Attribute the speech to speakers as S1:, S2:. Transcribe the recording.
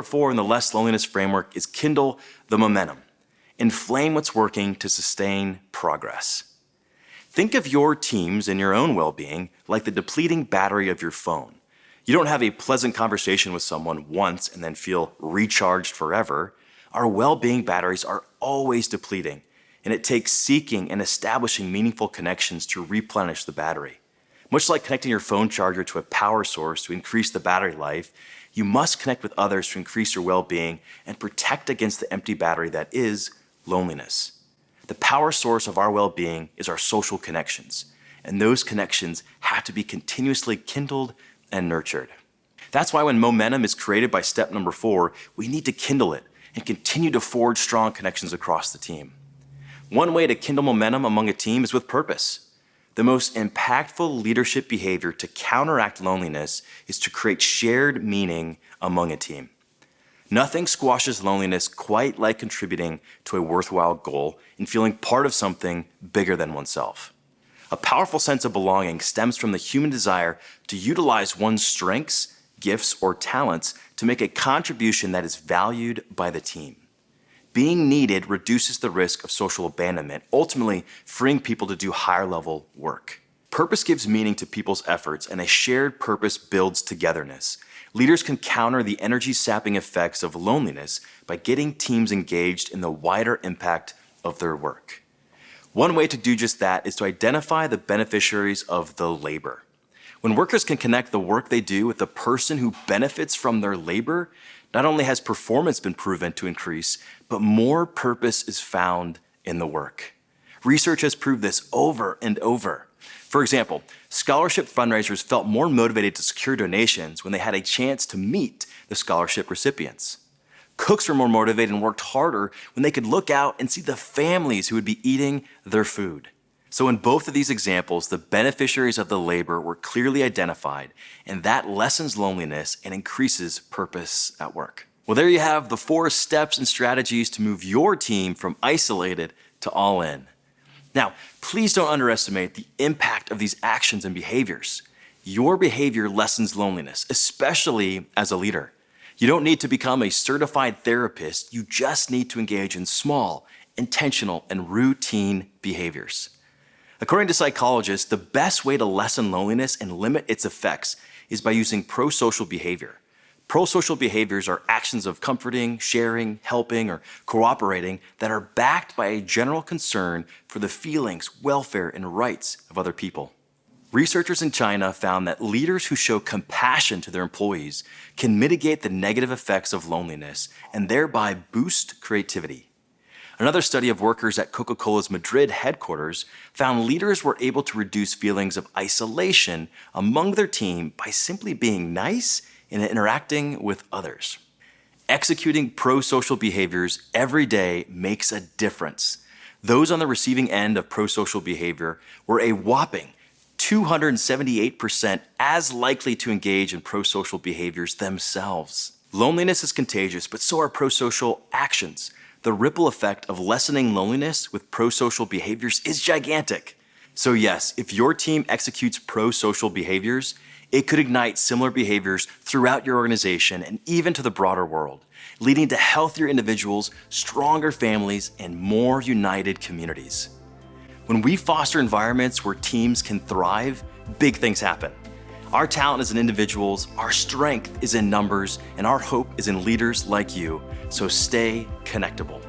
S1: 4 in the Less Loneliness framework is kindle the momentum. Inflame what's working to sustain progress. Think of your teams and your own well-being like the depleting battery of your phone. You don't have a pleasant conversation with someone once and then feel recharged forever. Our well-being batteries are always depleting, and it takes seeking and establishing meaningful connections to replenish the battery. Much like connecting your phone charger to a power source to increase the battery life, you must connect with others to increase your well-being and protect against the empty battery that is loneliness. The power source of our well-being is our social connections, and those connections have to be continuously kindled and nurtured. That's why when momentum is created by step number 4, we need to kindle it and continue to forge strong connections across the team. One way to kindle momentum among a team is with purpose. The most impactful leadership behavior to counteract loneliness is to create shared meaning among a team. Nothing squashes loneliness quite like contributing to a worthwhile goal and feeling part of something bigger than oneself. A powerful sense of belonging stems from the human desire to utilize one's strengths, gifts, or talents to make a contribution that is valued by the team. Being needed reduces the risk of social abandonment, ultimately freeing people to do higher-level work. Purpose gives meaning to people's efforts, and a shared purpose builds togetherness. Leaders can counter the energy-sapping effects of loneliness by getting teams engaged in the wider impact of their work. One way to do just that is to identify the beneficiaries of the labor. When workers can connect the work they do with the person who benefits from their labor, not only has performance been proven to increase, but more purpose is found in the work. Research has proved this over and over. For example, scholarship fundraisers felt more motivated to secure donations when they had a chance to meet the scholarship recipients. Cooks were more motivated and worked harder when they could look out and see the families who would be eating their food. So in both of these examples, the beneficiaries of the labor were clearly identified, and that lessens loneliness and increases purpose at work. Well, there you have the 4 steps and strategies to move your team from isolated to all in. Now, please don't underestimate the impact of these actions and behaviors. Your behavior lessens loneliness, especially as a leader. You don't need to become a certified therapist. You just need to engage in small, intentional, and routine behaviors. According to psychologists, the best way to lessen loneliness and limit its effects is by using prosocial behavior. Prosocial behaviors are actions of comforting, sharing, helping, or cooperating that are backed by a general concern for the feelings, welfare, and rights of other people. Researchers in China found that leaders who show compassion to their employees can mitigate the negative effects of loneliness and thereby boost creativity. Another study of workers at Coca-Cola's Madrid headquarters found leaders were able to reduce feelings of isolation among their team by simply being nice and interacting with others. Executing prosocial behaviors every day makes a difference. Those on the receiving end of prosocial behavior were a whopping 278% as likely to engage in prosocial behaviors themselves. Loneliness is contagious, but so are prosocial actions. The ripple effect of lessening loneliness with prosocial behaviors is gigantic. So yes, if your team executes prosocial behaviors, it could ignite similar behaviors throughout your organization and even to the broader world, leading to healthier individuals, stronger families, and more united communities. When we foster environments where teams can thrive, big things happen. Our talent is in individuals, our strength is in numbers, and our hope is in leaders like you. So stay connectable.